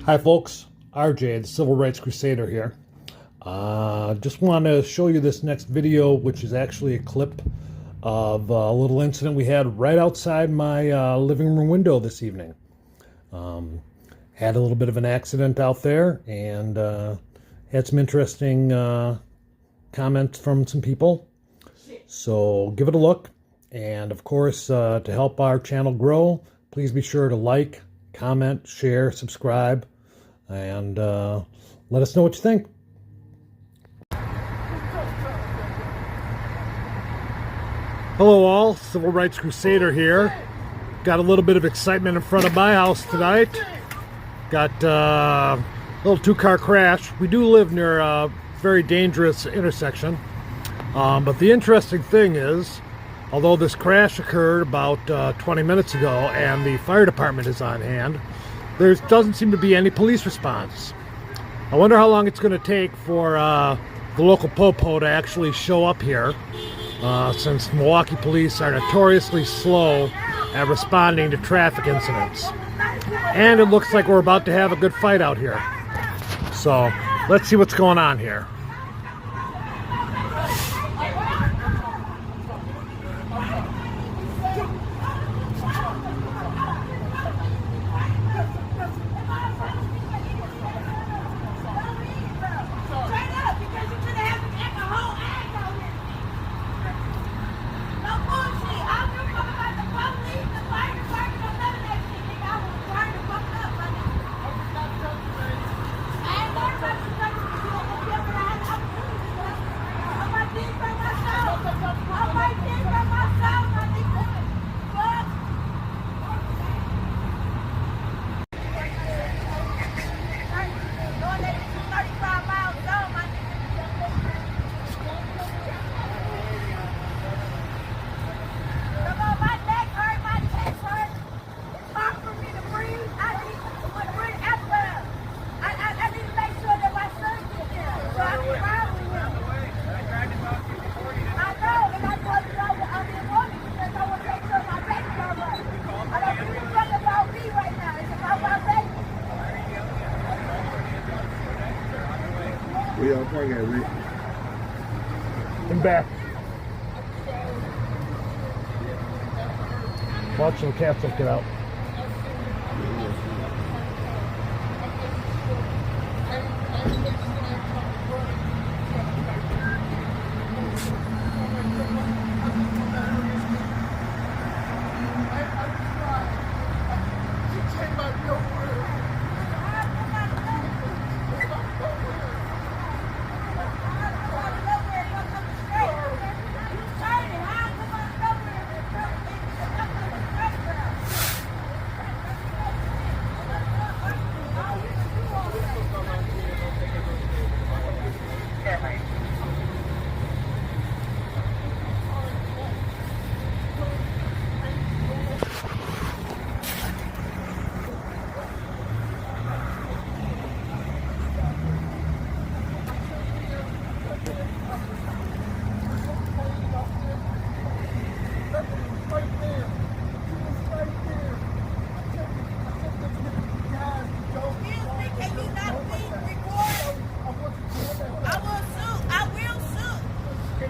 Hi folks, RJ, the Civil Rights Crusader here. Just want to show you this next video, which is actually a clip of a little incident we had right outside my living room window this evening. Had a little bit of an accident out there and had some interesting comments from some people. So give it a look. And of course, to help our channel grow, please be sure to like, comment, share, subscribe, and let us know what you think. Hello all, Civil Rights Crusader here. Got a little bit of excitement in front of my house tonight. Got a little two-car crash. We do live near a very dangerous intersection. But the interesting thing is, although this crash occurred about 20 minutes ago and the fire department is on hand, there doesn't seem to be any police response. I wonder how long it's going to take for the local popo to actually show up here, since Milwaukee police are notoriously slow at responding to traffic incidents. And it looks like we're about to have a good fight out here. So let's see what's going on here. We all park at Rick. And back. Watch some cats will get out.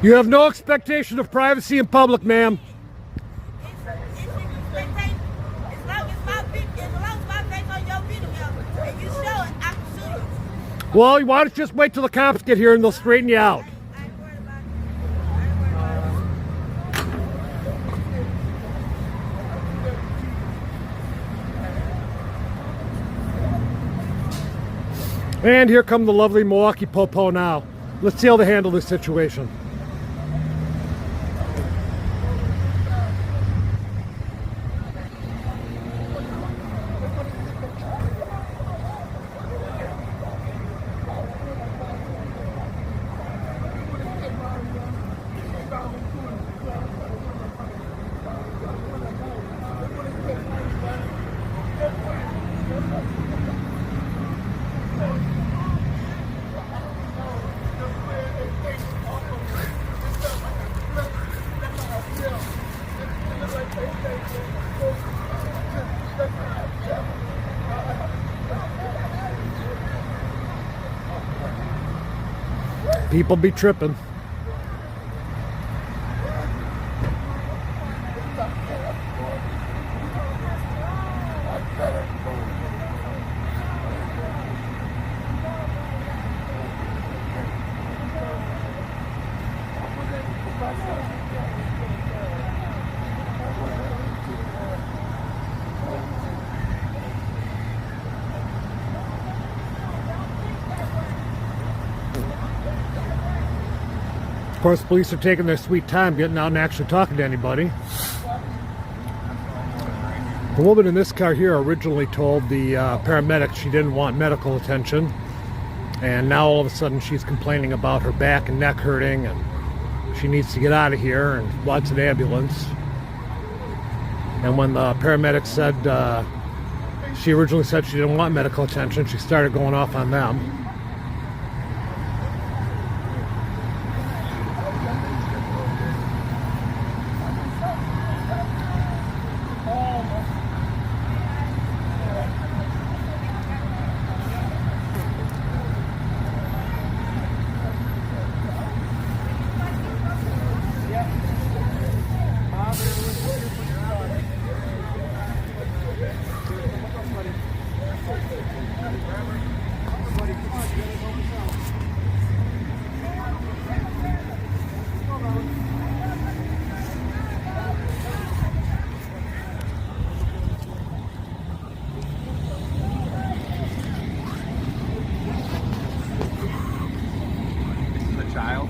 You have no expectation of privacy in public, ma'am. Well, why don't you just wait till the cops get here and they'll straighten you out. And here come the lovely Milwaukee popo now. Let's see how they handle this situation. People be tripping. Of course, police are taking their sweet time getting out and actually talking to anybody. The woman in this car here originally told the paramedic she didn't want medical attention, and now all of a sudden she's complaining about her back and neck hurting and she needs to get out of here and wants an ambulance. And when the paramedic said she originally said she didn't want medical attention, she started going off on them.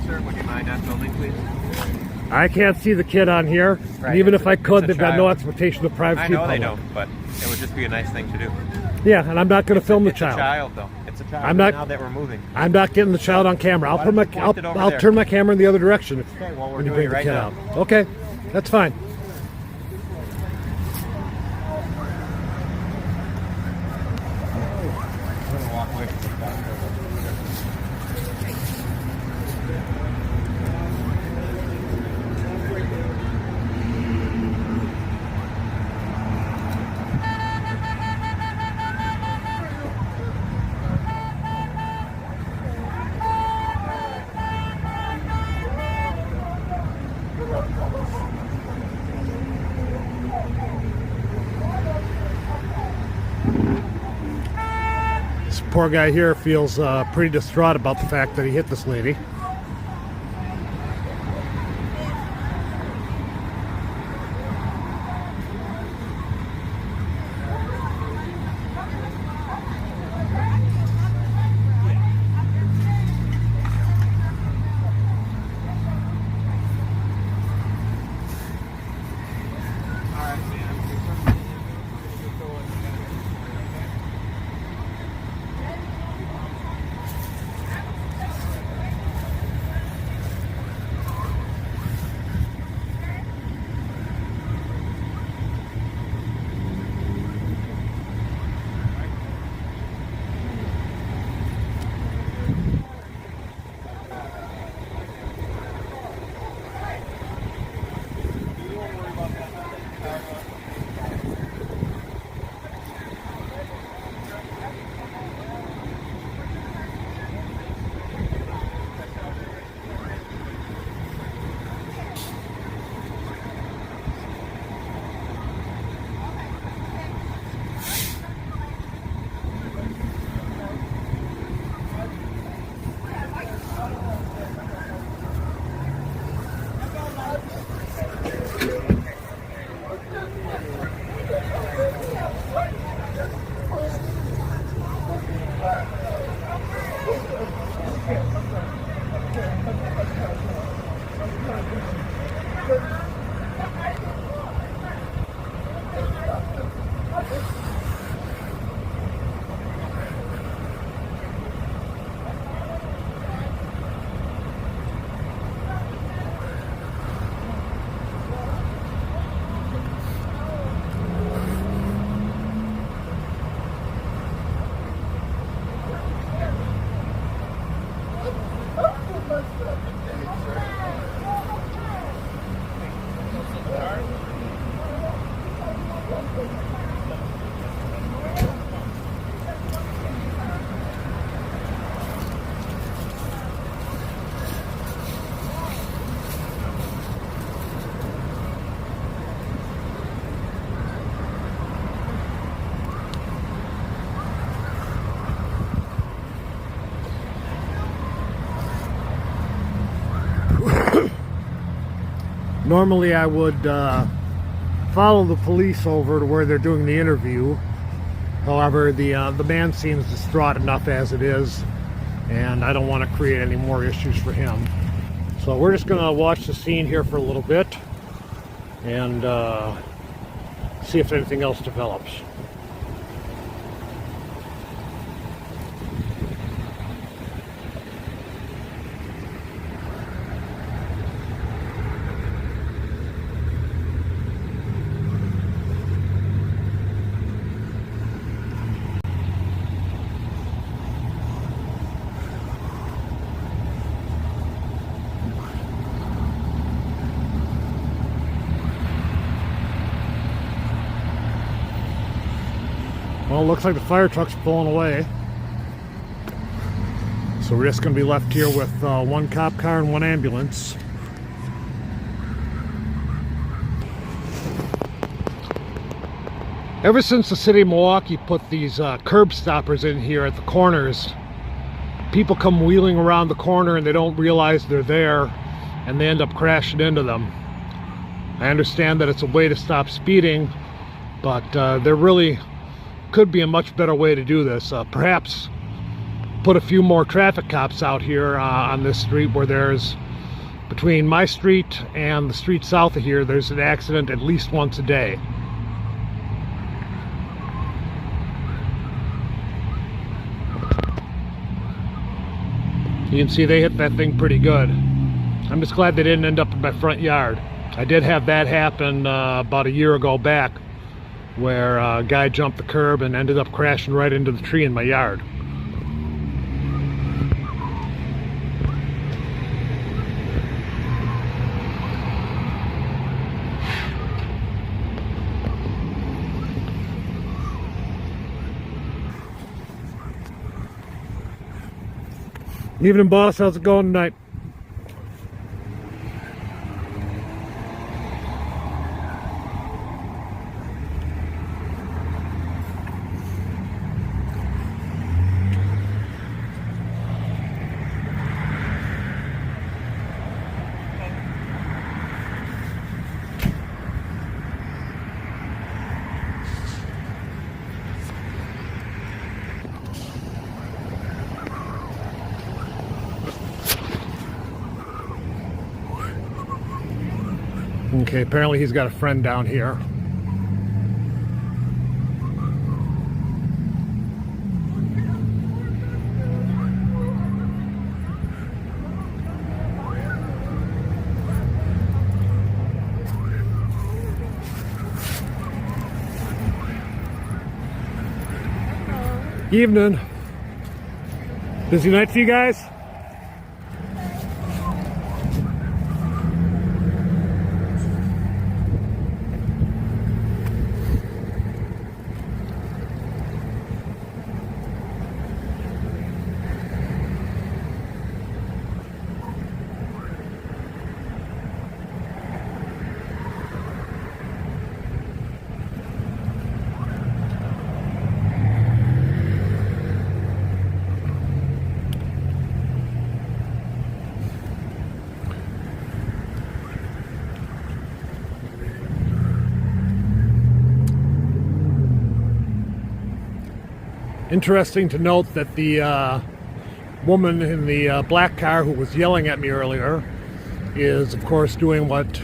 Sir, would you mind not filming, please? I can't see the kid on here. Right. And even if I could, they've got no child. expectation of privacy. I know they don't, but it would just be a nice thing to do. Yeah, and I'm not going to film the It's child. a child, though. It's a child. I'm not- Now that we're moving. I'm not getting the child on camera. I'll Why put my don't you point it over I'll there? turn my camera in the other direction Okay, well, we're when you doing bring it the right kid now. out. Okay, that's fine. I'm gonna walk away from the back. This poor guy here feels pretty distraught about the fact that he hit this lady. Normally I would follow the police over to where they're doing the interview. However, the man seems distraught enough as it is, and I don't want to create any more issues for him. So we're just going to watch the scene here for a little bit and see if anything else develops. Well, it looks like the fire truck's pulling away. So we're just going to be left here with one cop car and one ambulance. Ever since the city of Milwaukee put these curb stoppers in here at the corners, people come wheeling around the corner and they don't realize they're there, and they end up crashing into them. I understand that it's a way to stop speeding, but there really could be a much better way to do this. Perhaps put a few more traffic cops out here on this street, where there's, between my street and the street south of here, there's an accident at least once a day. You can see they hit that thing pretty good. I'm just glad they didn't end up in my front yard. I did have that happen about a year ago back, where a guy jumped the curb and ended up crashing right into the tree in my yard. Evening, boss. How's it going tonight? Okay, apparently he's got a friend down here. Evening. Busy night for you guys? Interesting to note that the woman in the black car who was yelling at me earlier is, of course, doing what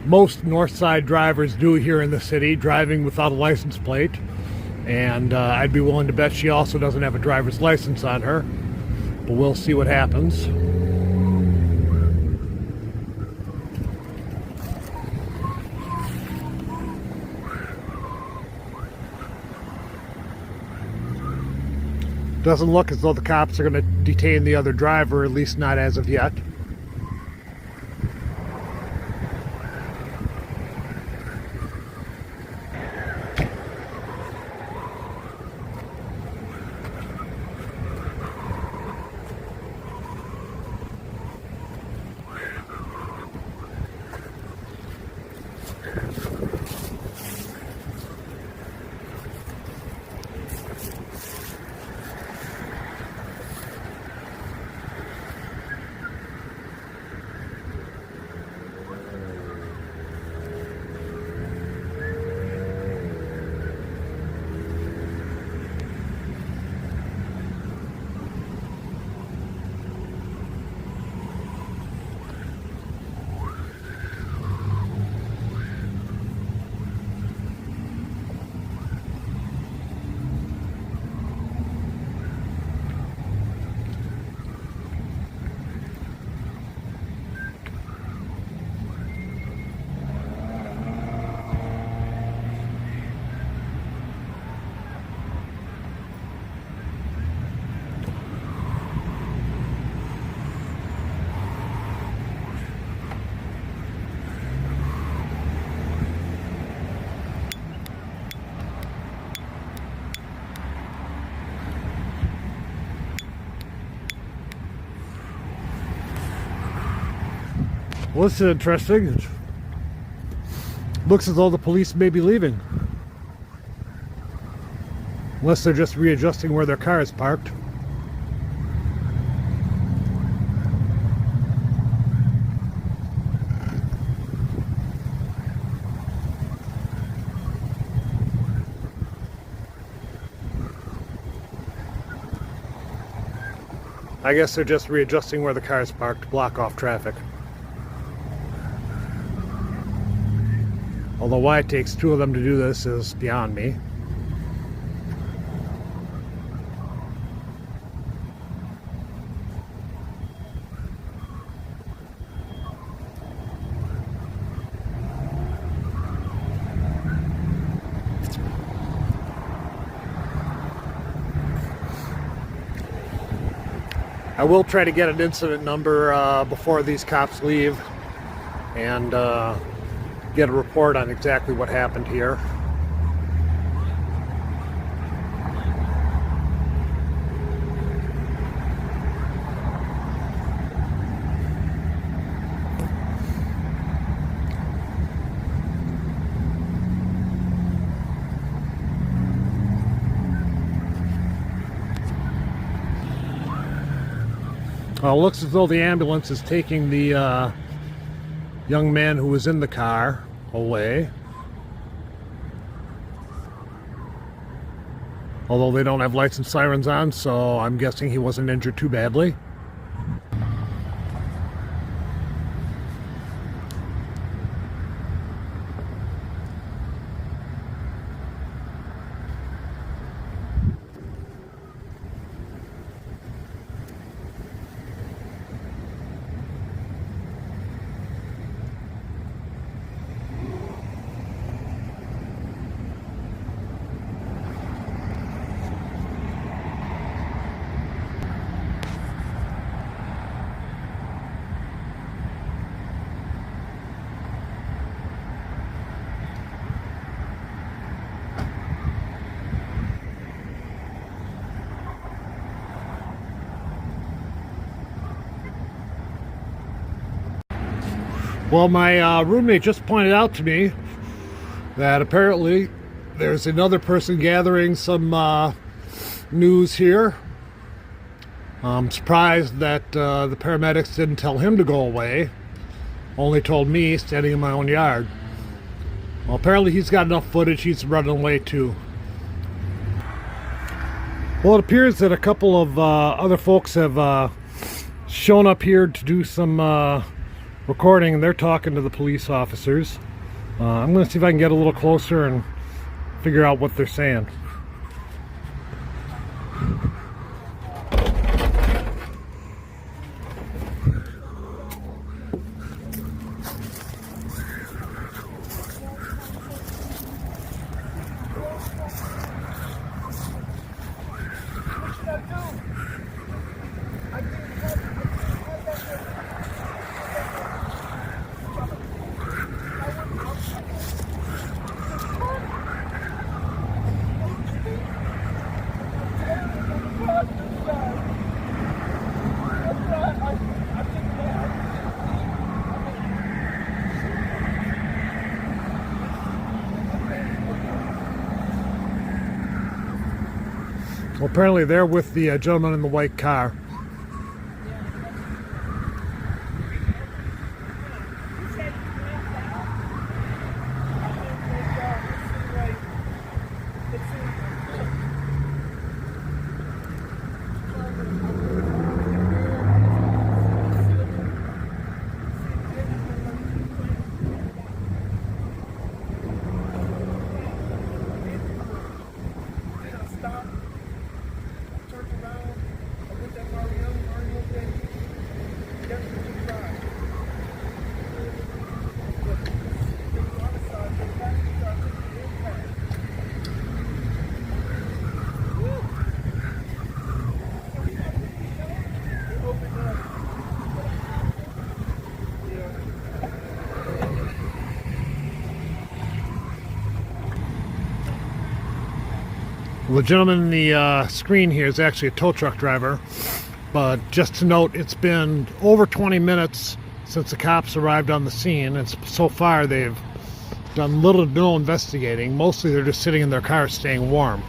most north side drivers do here in the city, driving without a license plate. And I'd be willing to bet she also doesn't have a driver's license on her, but we'll see what happens. Doesn't look as though the cops are going to detain the other driver, at least not as of yet. Well, this is interesting. It looks as though the police may be leaving. Unless they're just readjusting where their car is parked. I guess they're just readjusting where the car is parked to block off traffic. Although why it takes two of them to do this is beyond me. I will try to get an incident number before these cops leave and get a report on exactly what happened here. Looks as though the ambulance is taking the young man who was in the car away. Although they don't have lights and sirens on, so I'm guessing he wasn't injured too badly. Well, my roommate just pointed out to me that apparently there's another person gathering some news here. I'm surprised that the paramedics didn't tell him to go away, only told me standing in my own yard. Well, apparently he's got enough footage, he's running away too. Well, it appears that a couple of other folks have shown up here to do some recording, and they're talking to the police officers. I'm going to see if I can get a little closer and figure out what they're saying. Well, apparently they're with the gentleman in the white car. Well, the gentleman in the screen here is actually a tow truck driver, but just to note, it's been over 20 minutes since the cops arrived on the scene, and so far they've done little to no investigating. Mostly they're just sitting in their cars staying warm.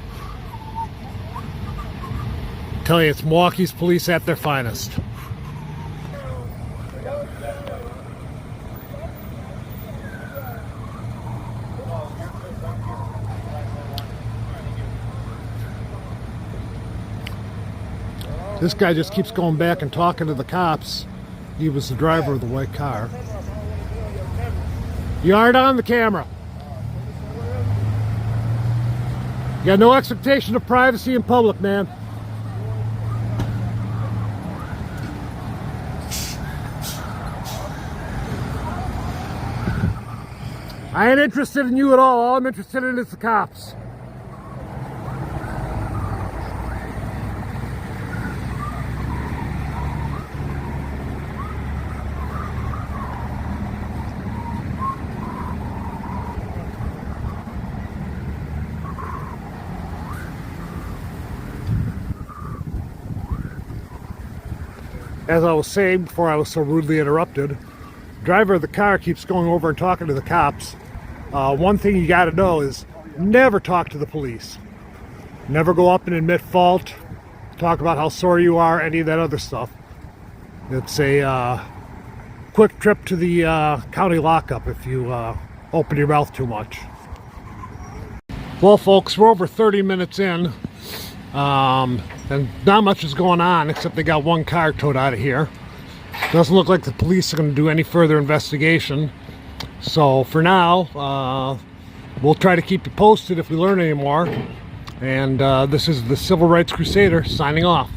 I tell you, it's Milwaukee's police at their finest. This guy just keeps going back and talking to the cops. He was the driver of the white car. You aren't on the camera. You got no expectation of privacy in public, man. I ain't interested in you at all. All I'm interested in is the cops. As I was saying before I was so rudely interrupted, the driver of the car keeps going over and talking to the cops. One thing you got to know is never talk to the police. Never go up and admit fault, talk about how sorry you are, any of that other stuff. It's a quick trip to the county lockup if you open your mouth too much. Well, folks, we're over 30 minutes in. And not much is going on except they got one car towed out of here. Doesn't look like the police are going to do any further investigation. So for now, we'll try to keep you posted if we learn any more. And this is the Civil Rights Crusader signing off.